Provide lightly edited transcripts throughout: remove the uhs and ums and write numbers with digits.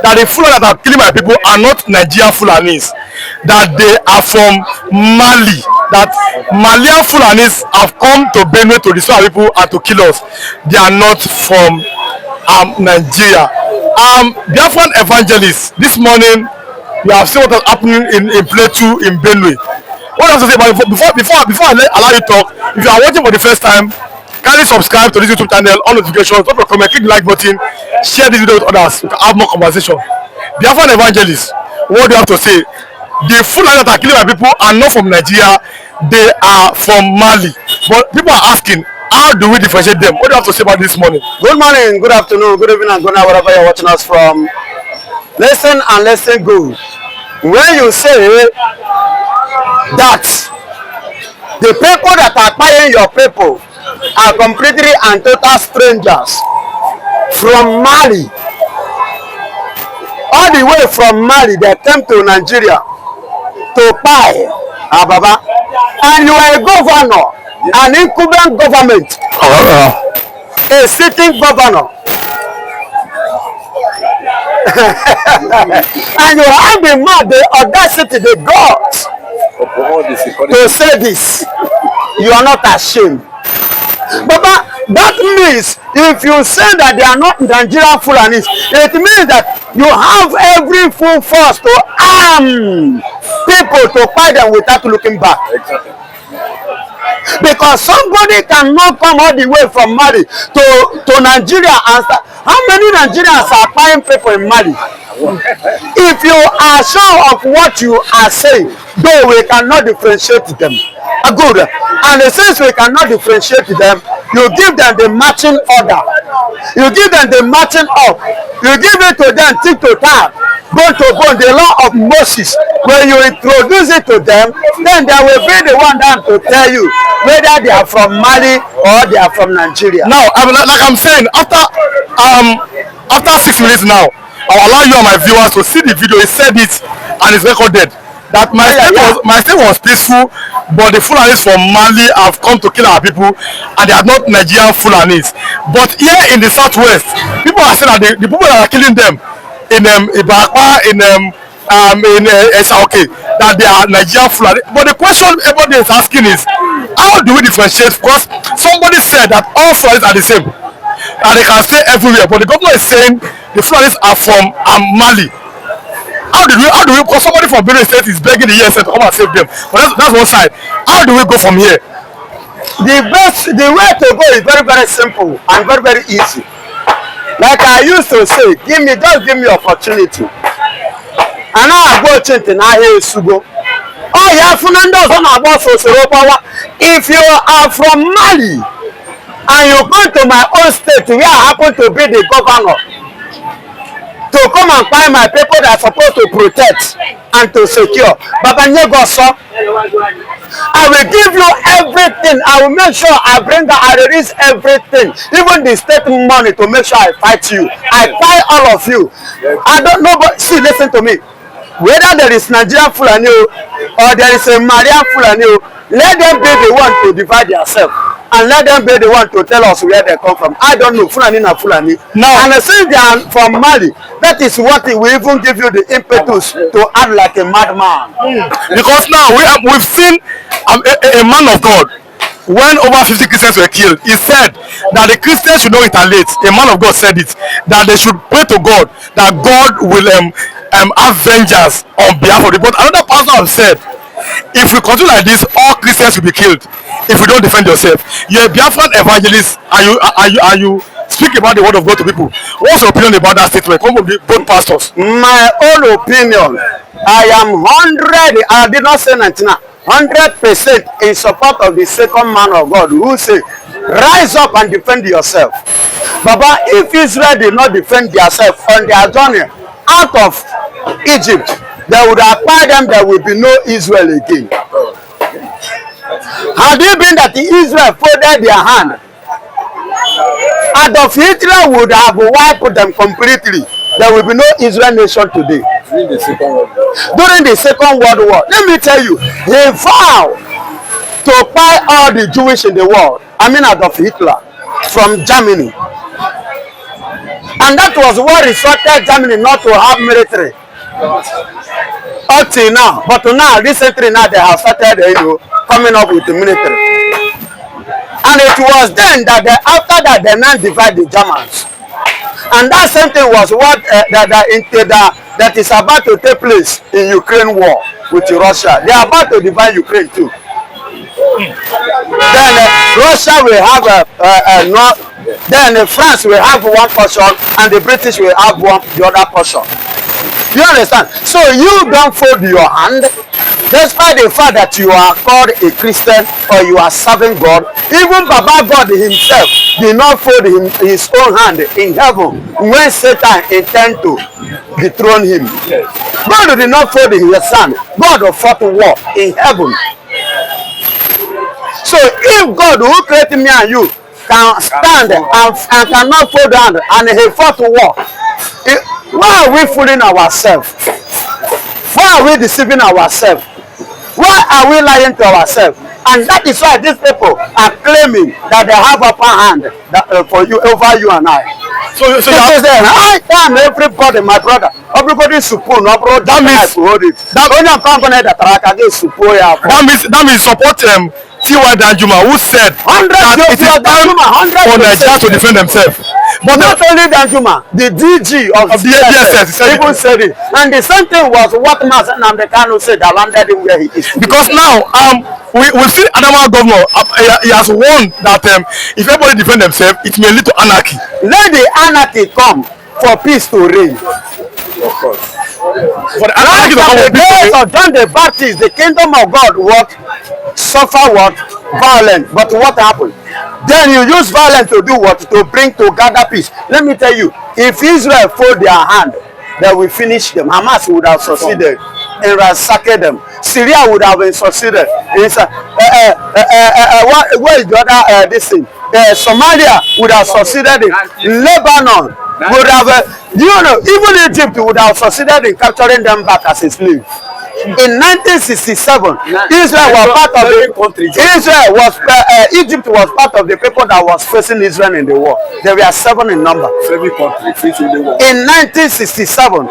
that the Fulani that are killing my people are not Nigerian Fulanis, that they are from Mali, that Malian Fulanis have come to Benue to destroy our people and to kill us. They are not from Nigeria. Biafran evangelists, this morning you have seen what is happening in Plateau in Benue. What else to say about it? Before I allow you to talk, if you are watching for the first time, kindly subscribe to this YouTube channel, on notifications, drop a comment, click the like button, share this video with others. We can have more conversation. Biafran evangelists, what do you have to say? The Fulani that are killing my people are not from Nigeria, they are from Mali. But people are asking, how do we differentiate them? What do you have to say about this morning? Good morning, good afternoon, good evening, and good night, wherever you're watching us from. Listen and listen good. When you say that the people that are buying your people are completely and total strangers from Mali, all the way from Mali, they came to Nigeria to buy Ababa, and you are a governor, an incumbent government, a sitting governor, and you have the audacity, the guts to say this. You are not ashamed. Baba, that means if you say that they are not Nigerian Fulanis, it means that you have every full force to arm people to fight them without looking back. Exactly. Because somebody cannot come all the way from Mali to Nigeria and start. How many Nigerians are buying people in Mali? If you are sure of what you are saying, though we cannot differentiate them. Good. And since we cannot differentiate them, you give them the matching order. You give them the matching up. You give it to them tick to tap, bone to bone, the law of Moses. When you introduce it to them, then they will be the one that to tell you whether they are from Mali or they are from Nigeria. Now, like I'm saying, after 6 minutes now, I'll allow you and my viewers to see the video. He said it and it's recorded. That my state was peaceful, but the Fulanis from Mali have come to kill our people, and they are not Nigerian Fulanis. But here in the southwest, people are saying that the people that are killing them in Ibakwa, in Esauke, that they are Nigerian Fulani. But the question everybody is asking is, how do we differentiate? Because somebody said that all Fulanis are the same, and they can stay everywhere. But the government is saying the Fulanis are from Mali. How do we, because somebody from Benue State is begging the ESN to come and save them. But that's one side. How do we go from here? The way to go is very, very simple and very, very easy. Like I used to say, just give me opportunity. And now I go change in Ahe Sugo. Oh yeah, Fernando's on our boss. If you are from Mali and you come to my own state where I happen to be the governor, to come and find my people that are supposed to protect and to secure. Baba Nyegoso, I will give you everything. I will make sure I release everything, even the state money to make sure I fight you. I fight all of you. I don't know, but see, listen to me. Whether there is Nigerian Fulani or there is a Malian Fulani, let them be the one to divide themselves. And let them be the one to tell us where they come from. I don't know, Fulani na Fulani. No. And since they are from Mali, that is what will even give you the impetus to act like a madman. Because now we've seen a man of God. When over 50 Christians were killed, he said that the Christians should not retaliate. A man of God said it, that they should pray to God, that God will have vengeance on behalf of the. But another pastor has said, if we continue like this, all Christians will be killed if you don't defend yourself. You're a Biafran evangelist, and you speak about the word of God to people. What's your opinion about that statement? Come from both pastors. My own opinion, I am 100. I did not say 99. 100% in support of the second man of God who say, rise up and defend yourself. Baba, if Israel did not defend themselves on their journey out of Egypt, they would acquire them, there will be no Israel again. Had it been that Israel folded their hand, Adolf Hitler would have wiped them completely. There will be no Israel nation today. During the Second World War, let me tell you, he vowed to buy all the Jewish in the world. I mean Adolf Hitler from Germany. And that was what resulted Germany not to have military up till now. But now, recently now, they have started, coming up with the military. And it was then that after that, they now divide the Germans. And that same thing was what that is about to take place in Ukraine war with Russia. They are about to divide Ukraine too. Then Russia will have then France will have one portion, and the British will have the other portion. You understand? So you don't fold your hand, despite the fact that you are called a Christian or you are serving God. Even Baba God himself did not fold his own hand in heaven when Satan intended to dethrone him. God did not fold his hand. God fought war in heaven. So if God who created me and you can stand and cannot fold hand and he fought war, why are we fooling ourselves? Why are we deceiving ourselves? Why are we lying to ourselves? And that is why these people are claiming that they have upper hand for you, over you and I. So I am everybody, my brother. Everybody is supposed to hold it. That means support T.Y. Danjuma, who said that it is time for Nigeria to defend themselves. But not only Danjuma, the DG of the DSS even said it. And the same thing was what Mazen Namdekano said that landed him where he is. Because now we see Adamawa governor, he has warned that if everybody defend themselves, it may lead to anarchy. Let the anarchy come for peace to reign. Of course. For the anarchy to come, the days of John the Baptist, the kingdom of God suffer violence. But what happened? Then you use violence to do what? To bring to gather peace. Let me tell you, if Israel fold their hand, they will finish them. Hamas would have succeeded in ransacking them. Syria would have been succeeded. Where is the other this thing? Somalia would have succeeded in Lebanon. Would have, even Egypt would have succeeded in capturing them back as a slave. In 1967, Israel was part of Egypt was part of the people that was facing Israel in the war. There were 7 in number. In 1967,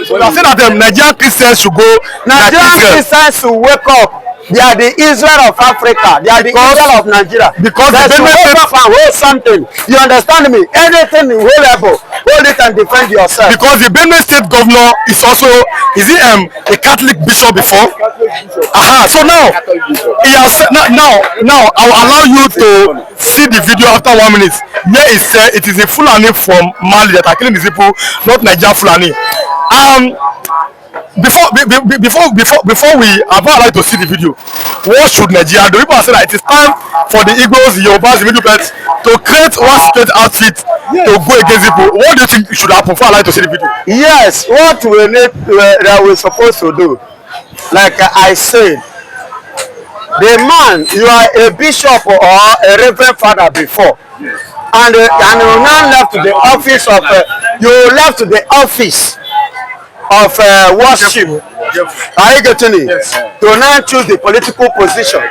so you are saying that Nigerian Christians should go. Nigerian Christians should wake up. They are the Israel of Africa. They are the Israel of Nigeria. Because they should wake up and hold something. You understand me? Anything in level, hold it and defend yourself. Because the Benue State governor is also, is he a Catholic bishop before? So now he has now I will allow you to see the video after 1 minute. Here is it is a Fulani from Mali that are killing these people, not Nigerian Fulani. Before we are allowed to see the video, what should Nigeria do? People are saying that it is time for the Igbos, the Yorubas, the Middle Belt to create one straight outfit to go against people. What do you think should happen for allowed to see the video? Yes, what we need that we're supposed to do, like I said, the man, you are a bishop or a reverend father before, and you now left to the office of of worship. Are you getting it? Yes. To now choose the political position.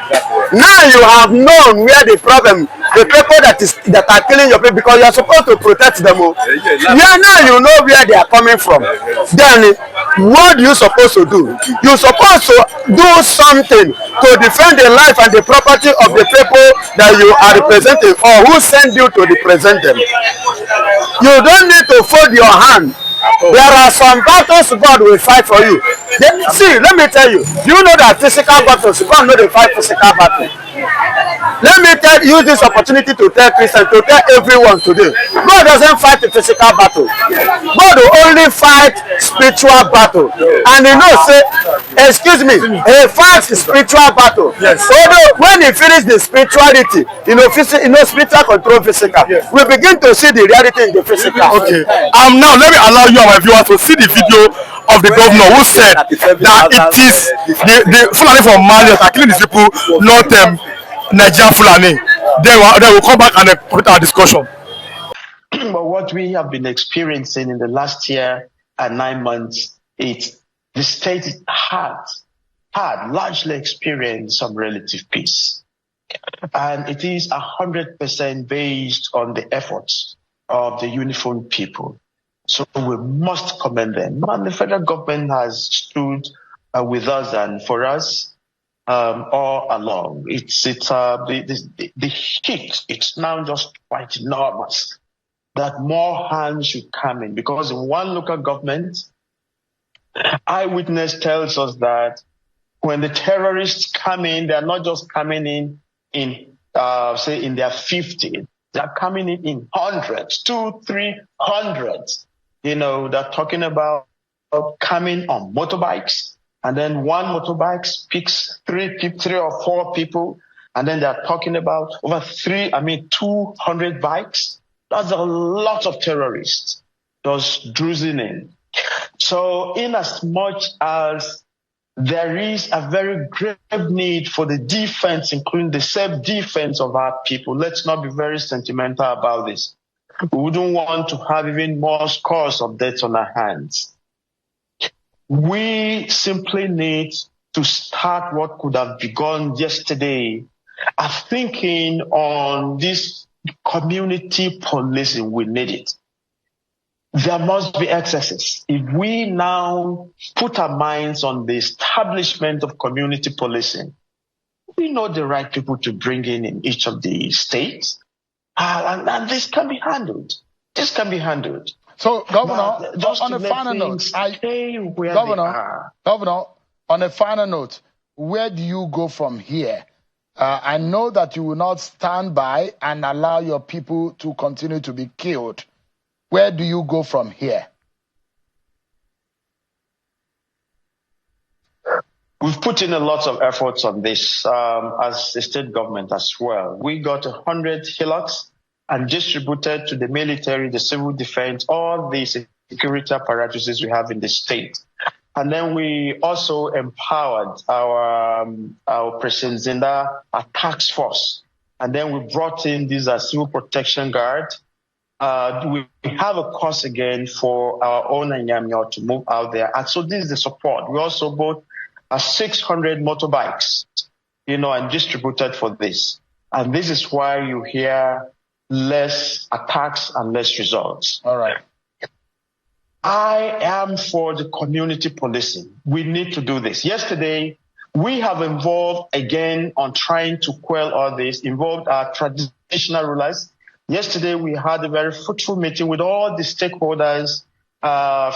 Now you have known where the problem, the people that are killing your people, because you are supposed to protect them. Now you know where they are coming from. Then what you supposed to do? You're supposed to do something to defend the life and the property of the people that you are representing, or who send you to represent them. You don't need to fold your hand. There are some battles God will fight for you. See, let me tell you, you know that physical battles, God know they fight physical battles. Let me use this opportunity to tell Christians, to tell everyone today, God doesn't fight the physical battle. God will only fight spiritual battle. And you know, say, excuse me, he fights the spiritual battle. Yes. Although when he finishes the spirituality, spiritual control physical, we begin to see the reality in the physical. Okay. Now let me allow you and my viewers to see the video of the governor who said that it is the Fulani from Mali that are killing these people, not Nigerian Fulani. Then we'll come back and put our discussion. But what we have been experiencing in the last year and 9 months, the state had largely experienced some relative peace. And it is 100% based on the efforts of the uniformed people. So we must commend them. And the federal government has stood with us and for us all along. The heat, it's now just quite enormous that more hands should come in, because in one local government, eyewitness tells us that when the terrorists come in, they're not just coming in say in their 50s, they're coming in hundreds, 200-300. They're talking about coming on motorbikes, and then one motorbike picks three or four people, and then they're talking about over 200 bikes. That's a lot of terrorists just cruising in. So in as much as there is a very grave need for the defense, including the self-defense of our people, let's not be very sentimental about this. We wouldn't want to have even more scores of deaths on our hands. We simply need to start what could have begun yesterday, thinking on this community policing. We need it. There must be excesses. If we now put our minds on the establishment of community policing, we know the right people to bring in each of the states, and this can be handled. This can be handled. So, Governor, on a final note, Governor, on a final note, where do you go from here? I know that you will not stand by and allow your people to continue to be killed. Where do you go from here? We've put in a lot of efforts on this as the state government as well. We got 100 hillocks and distributed to the military, the civil defense, all the security apparatuses we have in the state. And then we also empowered our President Zinda, our task force. And then we brought in these civil protection guard. We have a course again for our own Anyamyo to move out there. And so this is the support. We also bought 600 motorbikes, and distributed for this. And this is why you hear less attacks and less results. All right. I am for the community policing. We need to do this. Yesterday, we have involved again on trying to quell all this, involved our traditional rulers. Yesterday, we had a very fruitful meeting with all the stakeholders,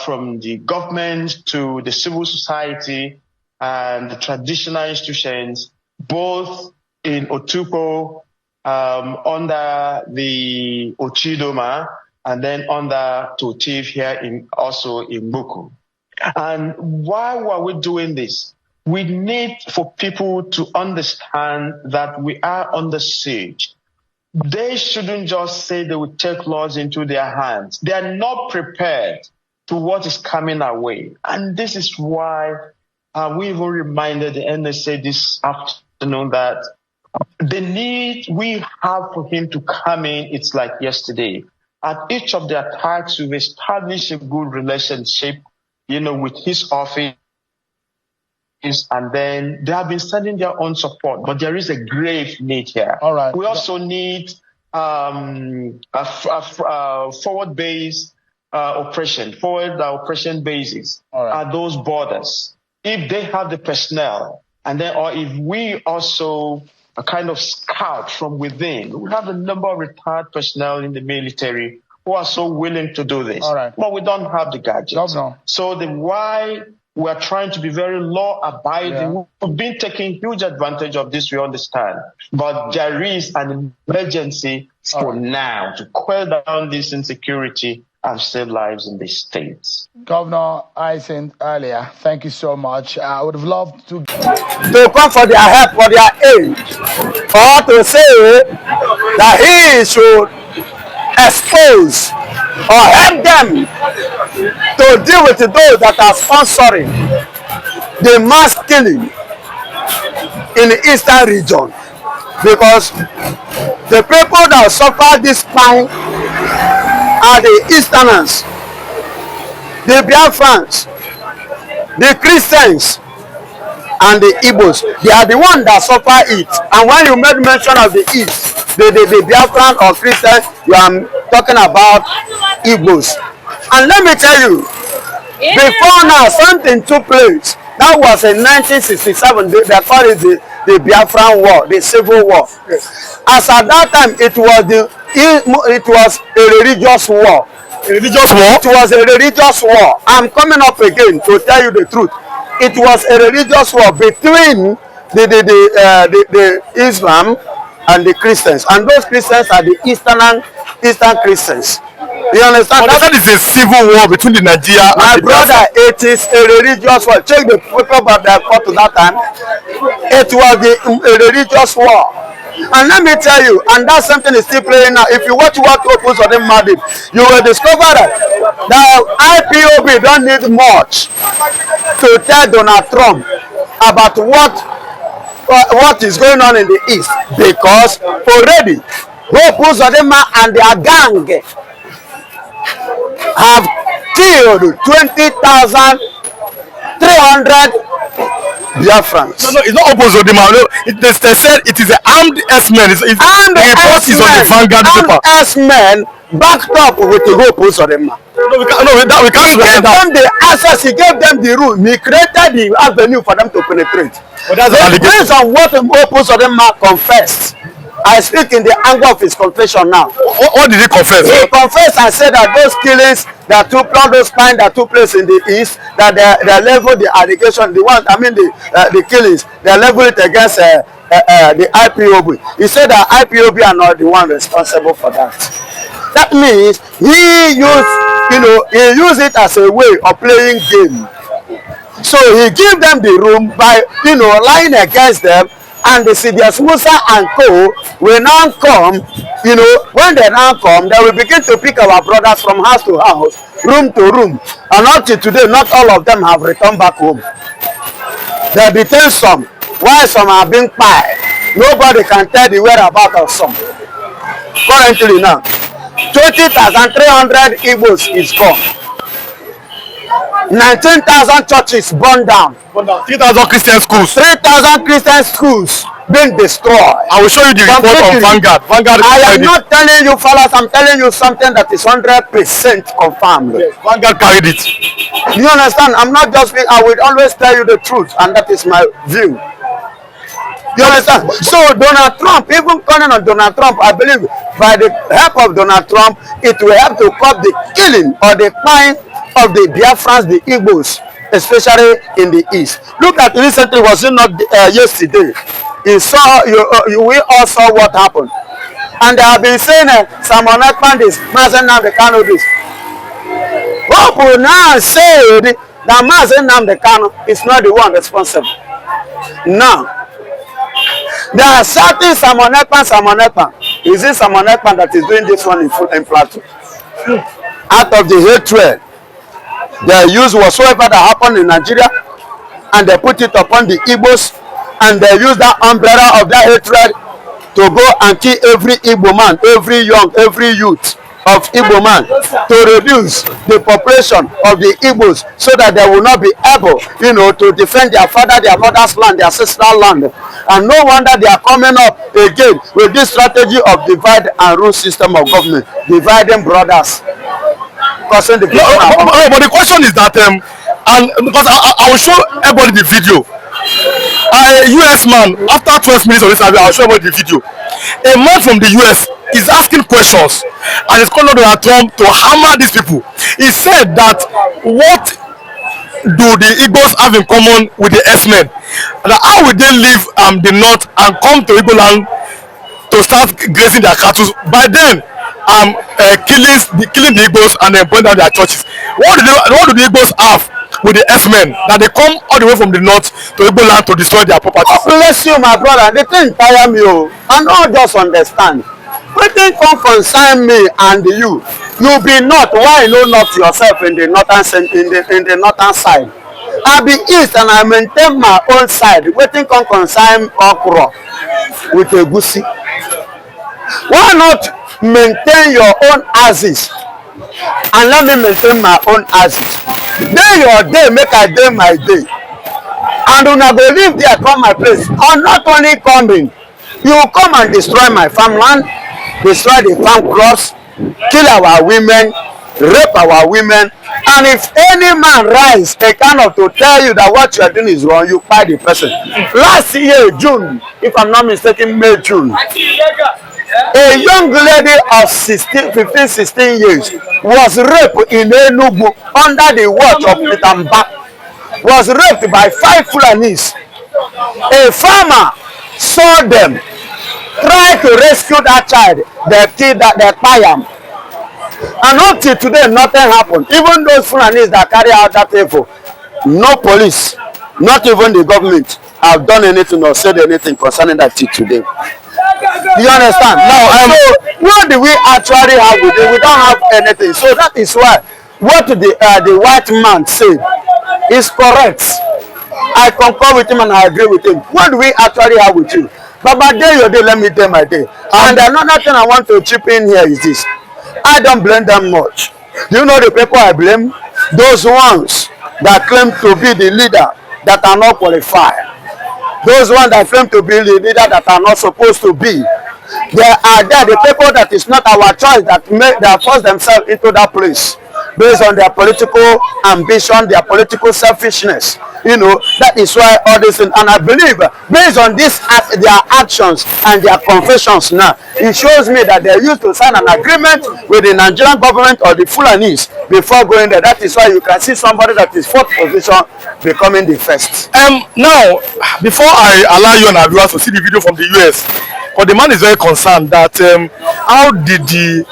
from the government to the civil society and the traditional institutions, both in Otupo, under the Ochidoma, and then under Totiv here also in Buku. And why were we doing this? We need for people to understand that we are under siege. They shouldn't just say they will take laws into their hands. They are not prepared to what is coming our way. And this is why we even reminded the NSA this afternoon that the need we have for him to come in, it's like yesterday. At each of the attacks, we've established a good relationship, with his office. And then they have been sending their own support, but there is a grave need here. All right. We also need a forward-based operation bases at those borders. If they have the personnel, and then, or if we also a kind of scout from within, we have a number of retired personnel in the military who are so willing to do this. All right. But we don't have the gadgets. Governor. So why we are trying to be very law-abiding. Yeah. We've been taking huge advantage of this, we understand. But there is an emergency for now to quell down this insecurity and save lives in these states. Governor, I said earlier, thank you so much. I would have loved to come for their help, for their aid, or to say that he should expose or help them to deal with those that are sponsoring the mass killing in the eastern region, because the people that suffer this crime are the Easterners, the Biafrans, the Christians, and the Igbos. They are the ones that suffer it. And when you made mention of the East, the Biafran or Christian, you are talking about Igbos. And let me tell you, before now, something took place. That was in 1967. They call it the Biafran War, the Civil War. As at that time, it was a religious war. A religious war? It was a religious war. I'm coming up again to tell you the truth. It was a religious war between the Islam and the Christians, and those Christians are the Eastern Christians. You understand? But that is a civil war between the Nigeria my and the brother, it is a religious war. Check the paper about that court to that time. It was a religious war. And let me tell you, and that something is still playing now. If you watch what Opus or them mad, you will discover that the IPOB don't need much to tell Donald Trump about what is going on in the East, because already Opus or them and their gang have killed 20,300 Biafrans. No, it's not Opus Odima. No, they said it is an armed S-men. Armed S-men backed up with the Opus Odima. We can't give them the access. He gave them the room. He created the avenue for them to penetrate. But that's based on what Opus Odima confessed. I speak in the angle of his confession now. What did he confess? He confessed and said that those killings that took place, those crimes that took place in the East, that they level the allegation, the killings, they level it against the IPOB. He said that IPOB are not the one responsible for that. That means he used it as a way of playing game. So he gave them the room by lying against them. And the Sidious Musa and co will now come, when they now come, they will begin to pick our brothers from house to house, room to room. And up to today, not all of them have returned back home. They detain some, while some are being kpai. Nobody can tell the whereabouts of some. Currently now, 20,300 Igbos is gone. 19,000 churches burned down. 3,000 Christian schools. 3,000 Christian schools being destroyed. I will show you the report on Vanguard. I am not telling you, fellas, I'm telling you something that is 100% confirmed. Yes, Vanguard carried it. You understand? I'm not just, I will always tell you the truth, and that is my view. You understand? So Donald Trump, even calling on Donald Trump, I believe by the help of Donald Trump, it will help to curb the killing or the crime of the Biafrans, the Igbos, especially in the East. Look at recently, was it not yesterday? We all saw what happened. And they have been saying Simon Ekman this, Mazen Namdekano this. People now said that Mazen Namdekano is not the one responsible. Now, there are certain Simon Ekman. Is it Simon Ekman that is doing this one in Plateau? Out of the hatred they use whatsoever that happened in Nigeria, and they put it upon the Igbos, and they use that umbrella of that hatred to go and kill every Igbo man, every youth of Igbo man, to reduce the population of the Igbos so that they will not be able, to defend their father, their mother's land, their sister's land. And no wonder they are coming up again with this strategy of divide and rule system of government, dividing brothers. But the question is that, and because I will show everybody the video. A US man, after 12 minutes of this interview, I will show everybody the video. A man from the US is asking questions and is calling Donald Trump to hammer these people. He said that what do the Igbos have in common with the S-men? That how will they leave the north and come to Igbo land to start grazing their cattle? By then, killing the Igbos and then burning down their churches. What do the Igbos have with the S-men that they come all the way from the north to Igbo land to destroy their property? Bless you, my brother. The thing tire me, I don't just understand. What thing come concern me and you? You be not. Why you not yourself in the northern side? I be east and I maintain my own side. What thing come concern okra with a goosey? Why not maintain your own axis and let me maintain my own axis? Day your day, make I day my day. And when I go live there, come my place. I'm not only coming, you will come and destroy my farmland, destroy the farm crops, kill our women, rape our women. And if any man rise a kind of to tell you that what you are doing is wrong, you fight the person. Last year, June, if I'm not mistaken, May, June, a young lady of 15, 16 years was raped in Enugu under the watch of Peter Mba. Was raped by 5 Fulanis. A farmer saw them, tried to rescue that child, they killed that, they kpai. And until today, nothing happened. Even those Fulanis that carry out that info, no police, not even the government, have done anything or said anything concerning that till today. Do you understand? Now, so what do we actually have with it? We don't have anything. So that is why what the white man said is correct. I concur with him and I agree with him. What do we actually have with you? But my day, your day, let me tell my day. And another thing I want to chip in here is this. I don't blame them much. Do you know the people I blame? Those ones that claim to be the leader that are not qualified. Those ones that claim to be the leader that are not supposed to be. There are the people that is not our choice that force themselves into that place based on their political ambition, their political selfishness. You know, that is why all this, and I believe based on this their actions and their confessions now, it shows me that they used to sign an agreement with the Nigerian government or the Fulanis before going there. That is why you can see somebody that is 4th position becoming the 1st. Now, before I allow you and our viewers to see the video from the US, but the man is very concerned that how did the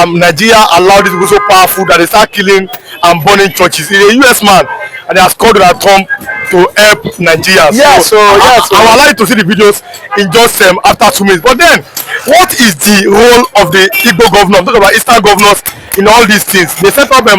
Nigeria allow this to be so powerful that they start killing and burning churches? He's a US man and they have called Donald Trump to help Nigeria. Yes, so yes, I will allow you to see the videos in just after 2 minutes. But then, what is the role of the Igbo governor? I'm talking about Eastern governors in all these things. They set up